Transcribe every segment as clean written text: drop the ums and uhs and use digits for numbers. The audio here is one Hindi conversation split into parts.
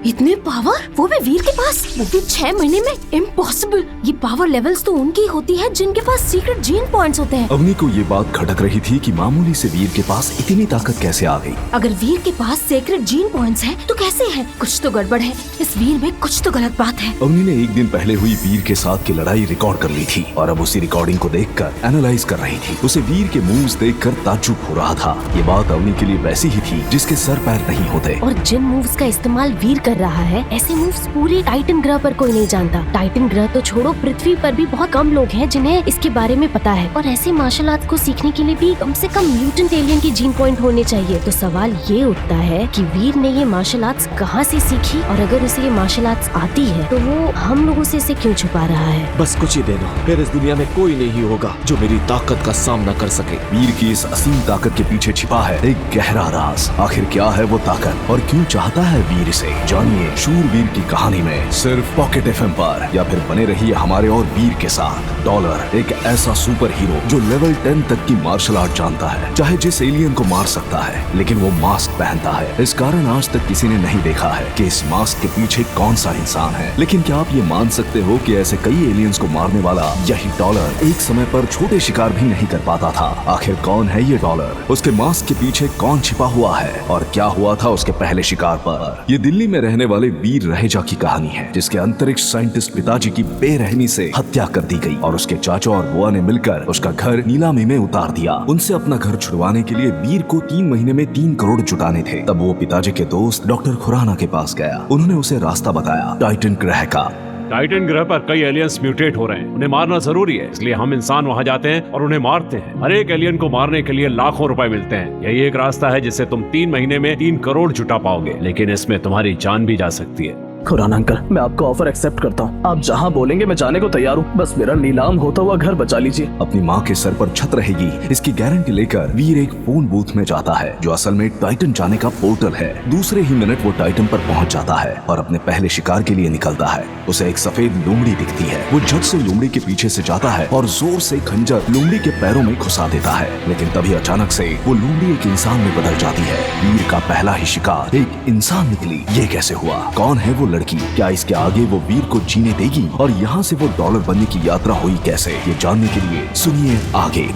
इतने पावर, वो भी वीर के पास, वो भी 6 महीने में? इम्पॉसिबल। ये पावर लेवल्स तो उनकी होती है जिनके पास सीक्रेट जीन पॉइंट्स होते हैं। अवनी को ये बात खटक रही थी कि मामूली से वीर के पास इतनी ताकत कैसे आ गई। अगर वीर के पास सीक्रेट जीन पॉइंट्स हैं, तो कैसे है? कुछ तो गड़बड़ है, इस वीर में कुछ तो गलत बात है। अवनी ने एक दिन पहले हुई वीर के साथ की लड़ाई रिकॉर्ड कर ली थी और अब उसी रिकॉर्डिंग को देखकर एनालाइज कर रही थी। उसे वीर के मूव्स देखकर ताज्जुब हो रहा था। ये बात अवनी के लिए वैसी ही थी जिसके सर पैर नहीं होते। और जिन मूव्स का इस्तेमाल वीर कर रहा है, ऐसे मूव्स पूरे टाइटन ग्रह पर कोई नहीं जानता। टाइटन ग्रह तो छोड़ो, पृथ्वी पर भी बहुत कम लोग हैं जिन्हें इसके बारे में पता है। और ऐसे मार्शल आर्ट को सीखने के लिए भी कम से कम म्यूटेंट एलियन की जीन पॉइंट होने चाहिए। तो सवाल ये उठता है कि वीर ने ये मार्शल आर्ट्स कहाँ से सीखी, और अगर उसे ये मार्शल आर्ट्स आती है तो वो हम लोगों से इसे क्यों छुपा रहा है? बस कुछ ही देना, फिर इस दुनिया में कोई नहीं होगा जो मेरी ताकत का सामना कर सके। वीर की इस असीम ताकत के पीछे छिपा है एक गहरा राज। आखिर क्या है वो ताकत और क्यों चाहता है वीर इसे? जानिए शूरवीर की कहानी में, सिर्फ पॉकेट एफएम पर। या फिर बने रहिए हमारे और वीर के साथ। डॉलर एक ऐसा सुपर हीरो जो लेवल 10 तक की मार्शल आर्ट जानता है, चाहे जिस एलियन को मार सकता है, लेकिन वो मास्क पहनता है। इस कारण आज तक किसी ने नहीं देखा है कि इस मास्क के पीछे कौन सा इंसान है। लेकिन क्या आप ये मान सकते हो कि ऐसे कई एलियंस को मारने वाला यही डॉलर एक समय पर छोटे शिकार भी नहीं कर पाता था? आखिर कौन है ये डॉलर? उसके मास्क के पीछे कौन छिपा हुआ है और क्या हुआ था उसके पहले शिकार पर? ये दिल्ली में रहने वाले वीर रहेजा की कहानी है, जिसके अंतरिक्ष साइंटिस्ट पिताजी की बेरहमी से हत्या कर दी गई और उसके चाचा और बुआ ने मिलकर उसका घर नीलामी में उतार दिया। उनसे अपना घर छुड़वाने के लिए वीर को 3 महीने में 3 करोड़ जुटाने थे। तब वो पिताजी के दोस्त डॉक्टर खुराना के पास गया। उन्होंने उसे रास्ता बताया टाइटन ग्रह का। टाइटन ग्रह पर कई एलियंस म्यूटेट हो रहे हैं, उन्हें मारना जरूरी है, इसलिए हम इंसान वहां जाते हैं और उन्हें मारते हैं। हर एक एलियन को मारने के लिए लाखों रुपए मिलते हैं। यही एक रास्ता है जिससे तुम 3 महीने में 3 करोड़ जुटा पाओगे, लेकिन इसमें तुम्हारी जान भी जा सकती है। खुराना अंकल, मैं आपका ऑफर एक्सेप्ट करता हूँ। आप जहाँ बोलेंगे मैं जाने को तैयार हूँ, बस मेरा नीलाम होता हुआ घर बचा लीजिए। अपनी माँ के सर पर छत रहेगी, इसकी गारंटी लेकर वीर एक फोन बूथ में जाता है जो असल में टाइटन जाने का पोर्टल है। दूसरे ही मिनट वो टाइटन पर पहुँच जाता है और अपने पहले शिकार के लिए निकलता है। उसे एक सफेद लोमड़ी दिखती है। वो झट से लोमड़ी के पीछे से जाता है और जोर से खंजर लोमड़ी के पैरों में घुसा देता है। लेकिन तभी अचानक से वो लोमड़ी एक इंसान में बदल जाती है। वीर का पहला ही शिकार एक इंसान निकली। ये कैसे हुआ? कौन है वो लड़की? क्या इसके आगे वो वीर को जीने देगी? और यहाँ से वो डॉलर बनने की यात्रा हुई कैसे? ये जानने के लिए सुनिए आगे।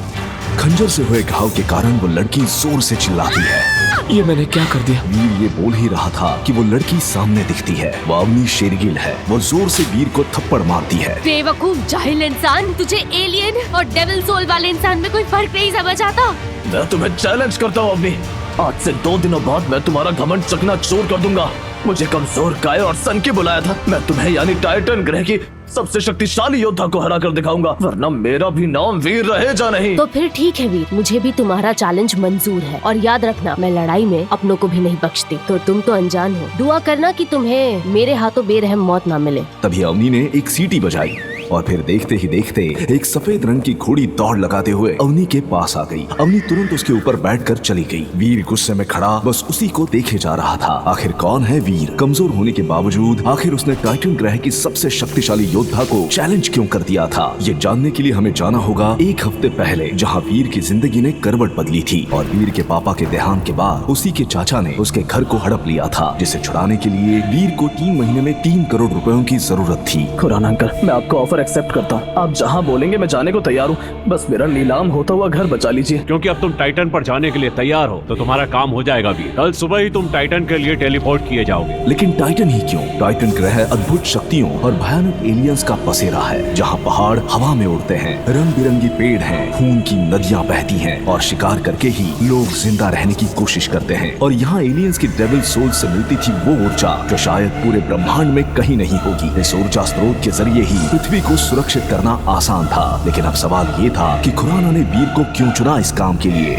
खंजर से हुए घाव के कारण वो लड़की जोर से चिल्लाती है। ये मैंने क्या कर दिया? वीर ये बोल ही रहा था कि वो लड़की सामने दिखती है। वो अवनी शेरगिल है। वो जोर से वीर को थप्पड़ मारती है। बेवकूफ जाहिल इंसान, तुझे एलियन और डेविल सोल वाले इंसान में कोई फर्क नहीं समझ आता। मैं तुम्हें चैलेंज करता हूँ अवनी। आज से 2 दिनों बाद मैं तुम्हारा घमंड चकनाचूर कर दूंगा। मुझे कमजोर कायर और सन के बुलाया था। मैं तुम्हें यानी टाइटन ग्रह की सबसे शक्तिशाली योद्धा को हरा कर दिखाऊंगा, वरना मेरा भी नाम वीर रहेजा नहीं। तो फिर ठीक है वीर, मुझे भी तुम्हारा चैलेंज मंजूर है। और याद रखना, मैं लड़ाई में अपनों को भी नहीं बख्शती। तो तुम तो अनजान हो, दुआ करना कि तुम्हें मेरे हाथों बेरहम मौत ना मिले। तभी अवनी ने एक सीटी बजाई और फिर देखते ही देखते एक सफेद रंग की घोड़ी दौड़ लगाते हुए अवनी के पास आ गई। अवनी तुरंत उसके ऊपर बैठकर चली गई। वीर गुस्से में खड़ा बस उसी को देखे जा रहा था। आखिर कौन है वीर? कमजोर होने के बावजूद आखिर उसने टाइटन ग्रह की सबसे शक्तिशाली योद्धा को चैलेंज क्यों कर दिया था? ये जानने के लिए हमें जाना होगा 1 हफ्ते पहले, जहाँ वीर की जिंदगी ने करवट बदली थी। और वीर के पापा के देहांत के बाद उसी के चाचा ने उसके घर को हड़प लिया था, जिसे छुड़ाने के लिए वीर को 3 महीने में 3 करोड़ रुपयों की जरूरत थी। खुराना अंकल, मैं आपका ऑफर एक्सेप्ट करता हूँ। आप जहाँ बोलेंगे मैं जाने को तैयार हूँ, बस मेरा नीलाम होता हुआ घर बचा लीजिए। क्योंकि अब तुम टाइटन पर जाने के लिए तैयार हो तो तुम्हारा काम हो जाएगा वीर। कल सुबह ही तुम टाइटन के लिए टेलीपोर्ट किए जाओगे। लेकिन टाइटन ही क्यों? टाइटन ग्रह अद्भुत शक्तियों और भयानक एलियंस का बसेरा है, जहाँ पहाड़ हवा में उड़ते हैं, रंग बिरंगी पेड़ हैं, खून की नदियाँ बहती हैं और शिकार करके ही लोग जिंदा रहने की कोशिश करते हैं। और यहाँ एलियंस की डेविल सोल से मिलती थी वो ऊर्जा जो शायद पूरे ब्रह्मांड में कहीं नहीं होगी। इस ऊर्जा स्रोत के जरिए ही पृथ्वी को सुरक्षित करना आसान था। लेकिन अब सवाल ये था कि खुराना ने वीर को क्यों चुना इस काम के लिए।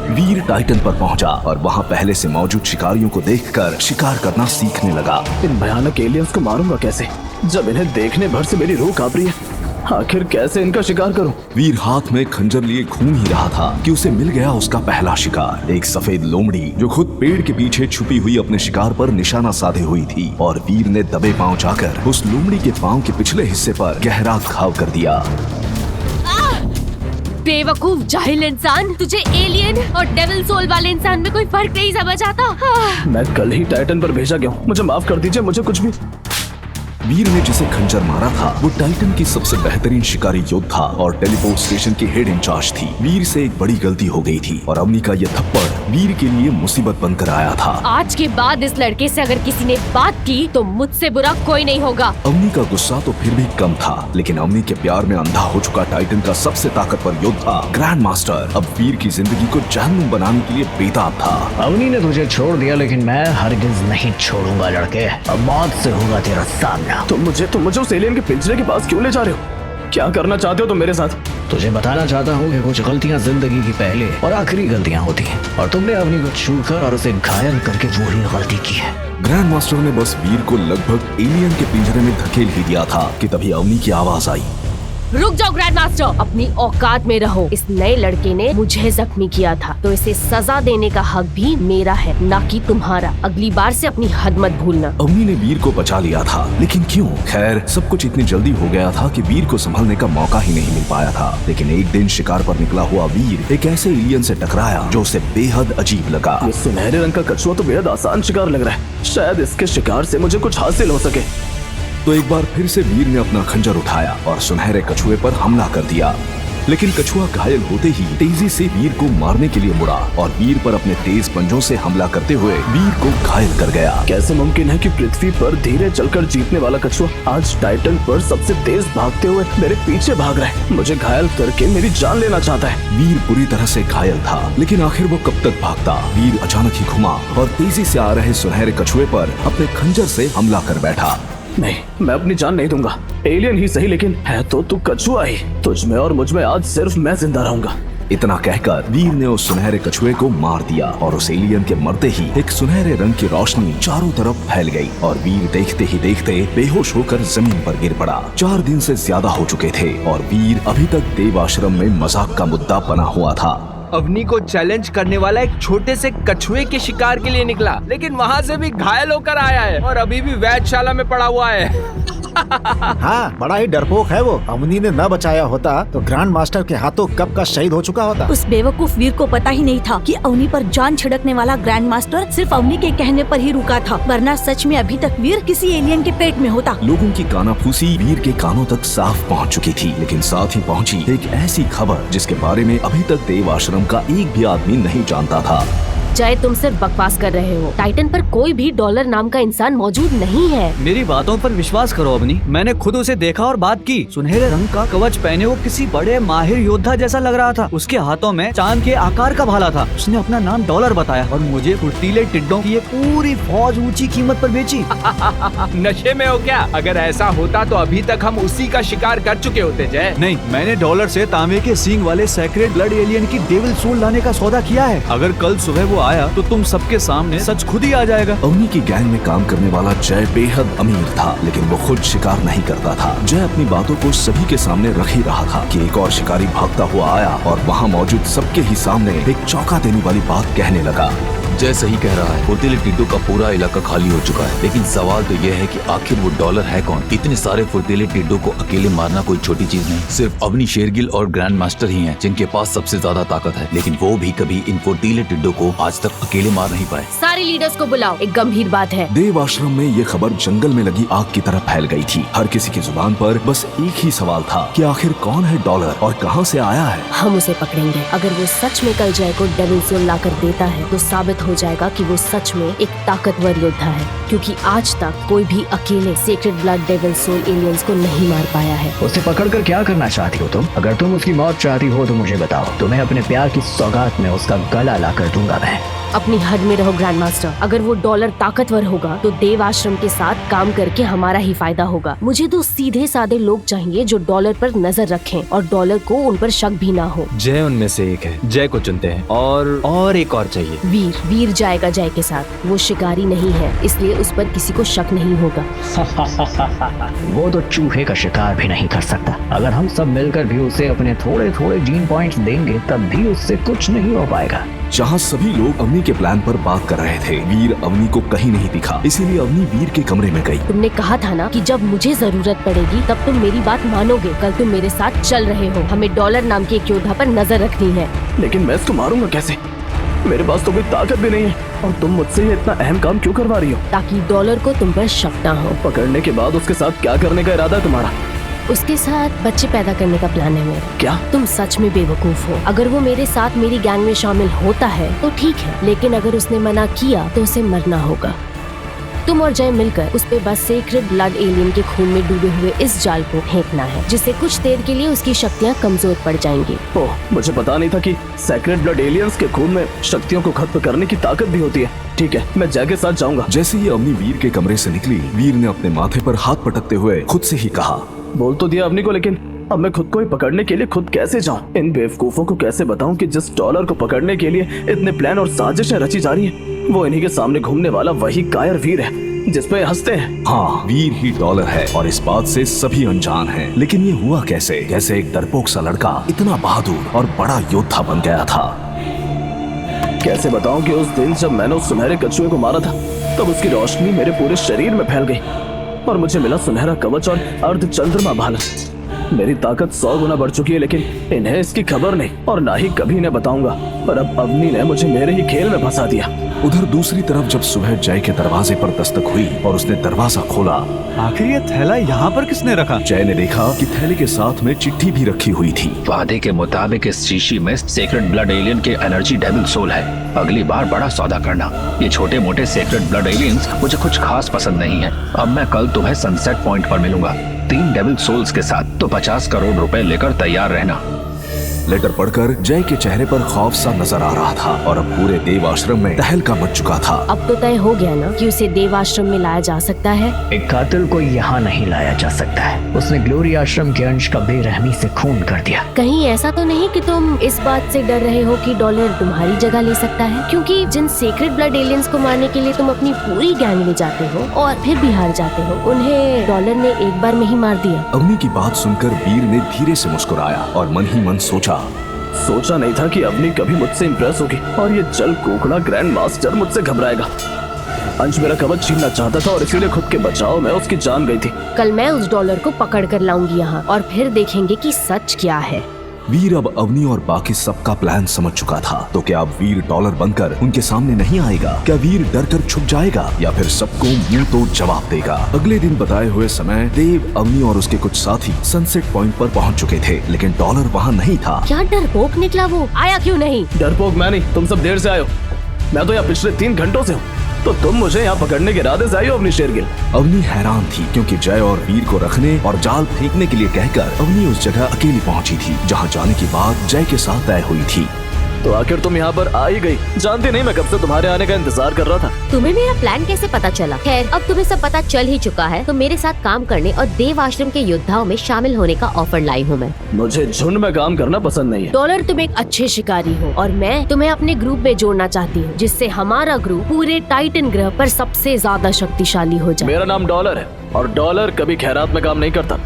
वीर टाइटन पर पहुंचा और वहां पहले से मौजूद शिकारियों को देखकर शिकार करना सीखने लगा। इन भयानक एलियंस को मारूंगा कैसे, जब इन्हें देखने भर से मेरी रूह कांप रही है। आखिर कैसे इनका शिकार करूं? वीर हाथ में खंजर लिए घूम ही रहा था कि उसे मिल गया उसका पहला शिकार, एक सफेद लोमड़ी जो खुद पेड़ के पीछे छुपी हुई अपने शिकार पर निशाना साधे हुई थी। और वीर ने दबे पांव जाकर उस लोमड़ी के पांव के पिछले हिस्से पर गहरा घाव कर दिया। बेवकूफ जाहिल इंसान, तुझे एलियन और डेविल सोल वाले इंसान में कोई फर्क नहीं समझ आता। मैं कल ही टाइटन पर भेजा गया हूँ, मुझे माफ कर दीजिए, मुझे कुछ भी। वीर ने जिसे खंजर मारा था वो टाइटन की सबसे बेहतरीन शिकारी योद्धा और टेलीपोर्ट स्टेशन की हेड इंचार्ज थी। वीर से एक बड़ी गलती हो गई थी और अवनी का ये थप्पड़ वीर के लिए मुसीबत बनकर आया था। आज के बाद इस लड़के से अगर किसी ने बात की तो मुझसे बुरा कोई नहीं होगा। अवनी का गुस्सा तो फिर भी कम था, लेकिन अवनी के प्यार में अंधा हो चुका टाइटन का सबसे ताकतवर योद्धा ग्रैंड मास्टर अब वीर की जिंदगी को जहन्नुम बनाने के लिए बेताब था। अवनी ने तुझे छोड़ दिया, लेकिन मैं हरगिज नहीं छोड़ूंगा लड़के। अब मौत से होगा तेरा सामना। तुम मुझे उस एलियन के पिंजरे के पास क्यों ले जा रहे हो? क्या करना चाहते हो तुम मेरे साथ? तुझे बताना चाहता हूँ कि कुछ गलतियाँ जिंदगी की पहले और आखिरी गलतियाँ होती हैं, और तुमने अवनी को छूकर और उसे घायल करके वही गलती की है। ग्रैंड मास्टर ने बस वीर को लगभग एलियन के पिंजरे में धकेल ही दिया था कि तभी अवनी की आवाज आई। रुक जाओ ग्रैंड मास्टर, अपनी औकात में रहो। इस नए लड़के ने मुझे जख्मी किया था तो इसे सजा देने का हक भी मेरा है, ना कि तुम्हारा। अगली बार से अपनी हद मत भूलना। अवनी ने वीर को बचा लिया था, लेकिन क्यों? खैर, सब कुछ इतनी जल्दी हो गया था कि वीर को संभलने का मौका ही नहीं मिल पाया था। लेकिन एक दिन शिकार पर निकला हुआ वीर एक ऐसे एलियन से टकराया जो उसे बेहद अजीब लगा। ये सुनहरे रंग का कछुआ तो बेहद आसान शिकार लग रहा है, शायद इसके शिकार से मुझे कुछ हासिल हो सके। तो एक बार फिर से वीर ने अपना खंजर उठाया और सुनहरे कछुए पर हमला कर दिया, लेकिन कछुआ घायल होते ही तेजी से वीर को मारने के लिए मुड़ा और वीर पर अपने तेज पंजों से हमला करते हुए वीर को घायल कर गया। कैसे मुमकिन है कि पृथ्वी पर धीरे चलकर जीतने वाला कछुआ आज टाइटन पर सबसे तेज भागते हुए मेरे पीछे भाग रहा है, मुझे घायल करके मेरी जान लेना चाहता है। वीर बुरी तरह से घायल था, लेकिन आखिर वो कब तक भागता? वीर अचानक ही घुमा और तेजी से आ रहे सुनहरे कछुए पर अपने खंजर से हमला कर बैठा। नहीं, मैं अपनी जान नहीं दूंगा। एलियन ही सही, लेकिन है तो तू कछुआ ही। तुझ में और मुझ में आज सिर्फ मैं जिंदा रहूंगा। इतना कहकर वीर ने उस सुनहरे कछुए को मार दिया और उस एलियन के मरते ही एक सुनहरे रंग की रोशनी चारों तरफ फैल गई और वीर देखते ही देखते बेहोश होकर जमीन पर गिर पड़ा। 4 दिन से ज्यादा हो चुके थे और वीर अभी तक देव आश्रम में मजाक का मुद्दा बना हुआ था। अवनी को चैलेंज करने वाला एक छोटे से कछुए के शिकार के लिए निकला, लेकिन वहाँ से भी घायल होकर आया है और अभी भी वैधशाला में पड़ा हुआ है। हाँ, बड़ा ही डरपोक है वो। अवनी ने न बचाया होता तो ग्रैंड मास्टर के हाथों कब का शहीद हो चुका होता। उस बेवकूफ वीर को पता ही नहीं था कि अवनी पर जान छिड़कने वाला ग्रैंड मास्टर सिर्फ अवनी के कहने पर ही रुका था, वरना सच में अभी तक वीर किसी एलियन के पेट में होता। लोगों की कानाफूसी वीर के कानों तक साफ पहुंच चुकी थी, लेकिन साथ ही पहुंची एक ऐसी खबर जिसके बारे में अभी तक देव आश्रम का एक भी आदमी नहीं जानता था। जय, तुम सिर्फ बकवास कर रहे हो। टाइटन पर कोई भी डॉलर नाम का इंसान मौजूद नहीं है। मेरी बातों पर विश्वास करो अवनी, मैंने खुद उसे देखा और बात की। सुनहरे रंग का कवच पहने वो किसी बड़े माहिर योद्धा जैसा लग रहा था। उसके हाथों में चांद के आकार का भाला था। उसने अपना नाम डॉलर बताया और मुझे फुर्तीले टिड्डों की एक पूरी फौज ऊंची कीमत पर बेची। नशे में हो क्या? अगर ऐसा होता तो अभी तक हम उसी का शिकार कर चुके होते। जय नहीं, मैंने डॉलर से तांबे के सींग वाले सेक्रेड ब्लड एलियन की डेविल सोल लाने का सौदा किया है। अगर कल सुबह वो आया तो तुम सबके सामने सच खुद ही आ जाएगा। अवनी की गैंग में काम करने वाला जय बेहद अमीर था, लेकिन वो खुद शिकार नहीं करता था। जय अपनी बातों को सभी के सामने रख ही रहा था कि एक और शिकारी भागता हुआ आया और वहाँ मौजूद सबके ही सामने एक चौंका देने वाली बात कहने लगा। जय सही कह रहा है, फुर्तीले टिड्डो का पूरा इलाका खाली हो चुका है, लेकिन सवाल तो यह है कि आखिर वो डॉलर है कौन? इतने सारे फुर्तीले टिड्डो को अकेले मारना कोई छोटी चीज नहीं। सिर्फ अवनी शेरगिल और ग्रैंड मास्टर ही हैं जिनके पास सबसे ज्यादा ताकत है, लेकिन वो भी कभी इन फुर्तीले टिड्डो को आज तक अकेले मार नहीं पाए। सारे लीडर्स को बुलाओ, एक गंभीर बात है। देव आश्रम में ये खबर जंगल में लगी आग की तरह फैल गई थी। हर किसी की जुबान पर बस एक ही सवाल था कि आखिर कौन है डॉलर और कहाँ से आया है। हम उसे पकड़ेंगे। अगर वो सच में कल जय को डेविल सोल ला कर देता है तो साबित हो जाएगा कि वो सच में एक ताकतवर योद्धा है, क्योंकि आज तक कोई भी अकेले sacred blood devil soul aliens को नहीं मार पाया है। उसे पकड़कर क्या करना चाहती हो तुम? अगर तुम उसकी मौत चाहती हो तो मुझे बताओ, तुम्हें अपने प्यार की सौगात में उसका गला ला कर दूंगा मैं। अपनी हद में रहो ग्रैंड मास्टर। अगर वो डॉलर ताकतवर होगा तो देव आश्रम के साथ काम करके हमारा ही फायदा होगा। मुझे तो सीधे साधे लोग चाहिए जो डॉलर पर नजर रखें और डॉलर को उन पर शक भी ना हो। जय उनमें से एक है, जय को चुनते हैं। और एक और चाहिए। वीर जाएगा जय के साथ। वो शिकारी नहीं है, इसलिए उस पर किसी को शक नहीं होगा। वो तो चूहे का शिकार भी नहीं कर सकता। अगर हम सब मिलकर भी उसे अपने थोड़े थोड़े जीन पॉइंट्स देंगे तब भी उससे कुछ नहीं हो पाएगा। जहाँ सभी लोग अवनी के प्लान पर बात कर रहे थे। वीर अवनी को कहीं नहीं दिखा, इसीलिए अवनी वीर के कमरे में गई। तुमने कहा था ना कि जब मुझे जरूरत पड़ेगी तब तुम मेरी बात मानोगे। कल तुम मेरे साथ चल रहे हो, हमें डॉलर नाम के एक योद्धा पर नजर रखनी है। लेकिन मैं इसको मारूंगा कैसे? मेरे पास तो कोई ताकत भी नहीं है, और तुम मुझसे ये इतना अहम काम क्यों करवा रही हो? ताकि डॉलर को तुम पर शक ना हो। पकड़ने के बाद उसके साथ क्या करने का इरादा है तुम्हारा? उसके साथ बच्चे पैदा करने का प्लान है मेरा। क्या? तुम सच में बेवकूफ हो। अगर वो मेरे साथ मेरी गैंग में शामिल होता है तो ठीक है, लेकिन अगर उसने मना किया तो उसे मरना होगा। तुम और जय मिलकर उस पे बस सेक्रेड ब्लड एलियन के खून में डूबे हुए इस जाल को फेंकना है, जिससे कुछ देर के लिए उसकी शक्तियाँ कमजोर पड़ जाएंगी। ओह, मुझे पता नहीं था कि सेक्रेड ब्लड एलियंस के खून में शक्तियों को खत्म करने की ताकत भी होती है। ठीक है, मैं जय के साथ जाऊंगा। जैसे ही अवनी वीर के कमरे से निकली, वीर ने अपने माथे पर हाथ पटकते हुए खुद से ही कहा, बोल तो दिया अवनी को, लेकिन अब मैं खुद को ही पकड़ने के लिए खुद कैसे जाऊं? इन बेवकूफों को कैसे बताऊं कि जिस डॉलर को पकड़ने के लिए इतने प्लान और साजिशें रची जा रही हैं, वो इन्हीं के सामने घूमने वाला वही कायर वीर है जिस पे हंसते हैं। हाँ, वीर ही डॉलर है और इस बात से सभी अनजान हैं। लेकिन ये हुआ कैसे? कैसे एक डरपोक सा लड़का इतना बहादुर और बड़ा योद्धा बन गया था? कैसे बताऊं कि उस दिन जब मैंने उस सुनहरे कछुए को मारा था, तब उसकी रोशनी मेरे पूरे शरीर में फैल गई और मुझे मिला सुनहरा कवच और अर्ध चंद्रमा भाला। मेरी ताकत 100 गुना बढ़ चुकी है, लेकिन इन्हें इसकी खबर नहीं और ना ही कभी इन्हें बताऊंगा। पर अब अवनी ने मुझे मेरे ही खेल में फंसा दिया। उधर दूसरी तरफ जब सुबह जय के दरवाजे पर दस्तक हुई और उसने दरवाजा खोला, आखिर ये थैला यहाँ पर किसने रखा? जय ने देखा कि थैले के साथ में चिट्ठी भी रखी हुई थी। वादे के मुताबिक इस शीशी में सेक्रेड ब्लड एलियन के एनर्जी डेविल सोल है। अगली बार बड़ा सौदा करना। ये छोटे मोटे सेक्रेड ब्लड एलियंस मुझे कुछ खास पसंद नहीं है। अब मैं कल तुम्हें सनसेट पॉइंट पर मिलूंगा 3 डेविल सोल्स के साथ, तो 50 करोड़ रुपए लेकर तैयार रहना। लेटर पढ़कर जय के चेहरे पर खौफ सा नजर आ रहा था और अब पूरे देव आश्रम में तहलका मच चुका था। अब तो तय हो गया ना कि उसे देव आश्रम में लाया जा सकता है। एक कातिल को यहाँ नहीं लाया जा सकता है। उसने ग्लोरी आश्रम के अंश का बेरहमी से खून कर दिया। कहीं ऐसा तो नहीं कि तुम इस बात से डर रहे हो कि डॉलर तुम्हारी जगह ले सकता है? क्योंकि जिन सेक्रेड ब्लड एलियंस को मारने के लिए तुम अपनी पूरी गैंग ले जाते हो और फिर भी हार जाते हो, उन्हें डॉलर ने एक बार में ही मार दिया। अवनी की बात सुनकर वीर ने धीरे से मुस्कुराया और मन ही मन सोचा नहीं था कि अवनी कभी मुझसे इम्प्रेस होगी और ये जल कोकड़ा ग्रैंड मास्टर मुझसे घबराएगा। अंश मेरा कवच छीनना चाहता था और इसीलिए खुद के बचाव में उसकी जान गई थी। कल मैं उस डॉलर को पकड़ कर लाऊंगी यहाँ और फिर देखेंगे कि सच क्या है। वीर अब अवनी और बाकी सबका प्लान समझ चुका था। तो क्या अब वीर डॉलर बनकर उनके सामने नहीं आएगा? क्या वीर डर कर छुप जाएगा या फिर सबको मुंह तोड़ जवाब देगा? अगले दिन बताए हुए समय देव, अवनी और उसके कुछ साथी सनसेट पॉइंट पर पहुंच चुके थे, लेकिन डॉलर वहां नहीं था। क्या डरपोक निकला वो? आया क्यों नहीं? डरपोक मैं नहीं, तुम सब देर से आए हो। मैं तो यहाँ पिछले 3 घंटों से हूँ, तो तुम मुझे यहाँ पकड़ने के इरादे से आई हो अवनी शेरगिल? अवनी हैरान थी क्योंकि जय और वीर को रखने और जाल फेंकने के लिए कहकर अवनी उस जगह अकेली पहुंची थी जहां जाने की बात जय के साथ तय हुई थी। तो आखिर तुम यहाँ पर आ ही गई। जानती नहीं मैं कब से तुम्हारे आने का इंतजार कर रहा था। तुम्हें मेरा प्लान कैसे पता चला? खैर, अब तुम्हें सब पता चल ही चुका है, तो मेरे साथ काम करने और देव आश्रम के योद्धाओं में शामिल होने का ऑफर लाई हूँ मैं। मुझे झुंड में काम करना पसंद नहीं है। डॉलर, तुम एक अच्छे शिकारी हो और मैं तुम्हें अपने ग्रुप में जोड़ना चाहती हूँ, जिससे हमारा ग्रुप पूरे टाइटन ग्रह पर सबसे ज्यादा शक्तिशाली हो जाए। मेरा नाम डॉलर है और डॉलर कभी खैरात में काम नहीं करता।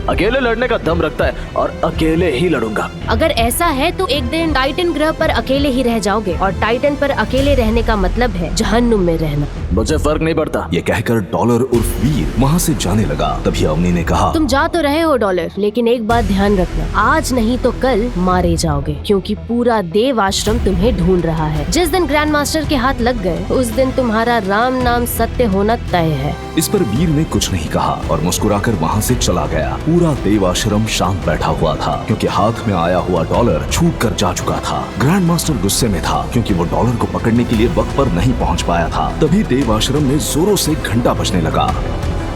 अकेले लड़ने का दम रखता है और अकेले ही लड़ूंगा। अगर ऐसा है तो एक दिन टाइटन ग्रह पर अकेले ही रह जाओगे और टाइटन पर अकेले रहने का मतलब है जहन्नुम में रहना। मुझे फर्क नहीं पड़ता। ये कहकर डॉलर उर्फ वीर वहाँ से जाने लगा। तभी अवनी ने कहा, तुम जा तो रहे हो डॉलर, लेकिन एक बात ध्यान रखना, आज नहीं तो कल मारे जाओगे, क्योंकि पूरा देव आश्रम तुम्हें ढूंढ रहा है। जिस दिन ग्रैंड मास्टर के हाथ लग गए उस दिन तुम्हारा राम नाम सत्य होना तय है। इस पर वीर ने कुछ नहीं कहा और मुस्कुराकर वहाँ से चला गया। पूरा देव आश्रम शांत बैठा हुआ था क्योंकि हाथ में आया हुआ डॉलर छूट कर जा चुका था। ग्रैंड मास्टर गुस्से में था क्योंकि वो डॉलर को पकड़ने के लिए वक्त पर नहीं पहुंच पाया था। तभी देव आश्रम में जोरों से घंटा बजने लगा।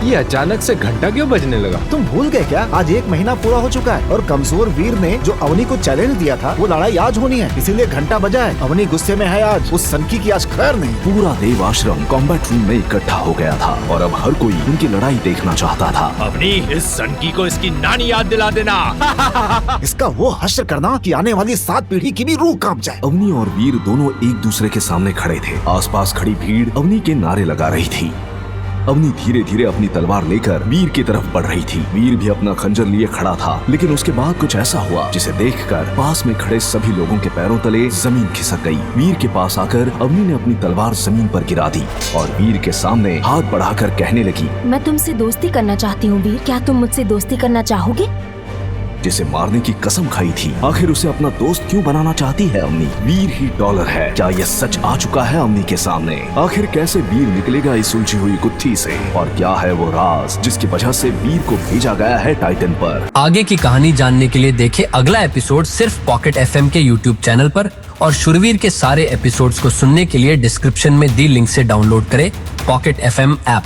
ये अचानक से घंटा क्यों बजने लगा? तुम भूल गए क्या? आज 1 महीना पूरा हो चुका है और कमजोर वीर ने जो अवनी को चैलेंज दिया था वो लड़ाई आज होनी है, इसीलिए घंटा बजा है। अवनी गुस्से में है आज, उस सनकी की आज खैर नहीं। पूरा देव आश्रम कॉम्बैट रूम में इकट्ठा हो गया था और अब हर कोई उनकी लड़ाई देखना चाहता था। अवनी, इस सनकी को इसकी नानी याद दिला देना। इसका वो हश्र करना कि आने वाली 7 पीढ़ी की भी रूह कांप जाए। अवनी और वीर दोनों एक दूसरे के सामने खड़े थे। आसपास खड़ी भीड़ अवनी के नारे लगा रही थी। अवनी धीरे धीरे अपनी तलवार लेकर वीर की तरफ बढ़ रही थी। वीर भी अपना खंजर लिए खड़ा था, लेकिन उसके बाद कुछ ऐसा हुआ जिसे देखकर पास में खड़े सभी लोगों के पैरों तले जमीन खिसक गई। वीर के पास आकर अवनी ने अपनी तलवार जमीन पर गिरा दी और वीर के सामने हाथ बढ़ाकर कहने लगी, मैं तुमसे दोस्ती करना चाहती हूँ वीर, क्या तुम मुझसे दोस्ती करना चाहोगे? जिसे मारने की कसम खाई थी, आखिर उसे अपना दोस्त क्यों बनाना चाहती है अवनी? वीर ही डॉलर है, क्या यह सच आ चुका है अवनी के सामने? आखिर कैसे वीर निकलेगा इस उलझी हुई गुत्थी से, और क्या है वो राज जिसकी वजह से वीर को भेजा गया है टाइटन पर? आगे की कहानी जानने के लिए देखें अगला एपिसोड सिर्फ पॉकेट FM के YouTube चैनल पर, और शूरवीर के सारे एपिसोड्स को सुनने के लिए डिस्क्रिप्शन में दी लिंक से डाउनलोड करें पॉकेट FM ऐप।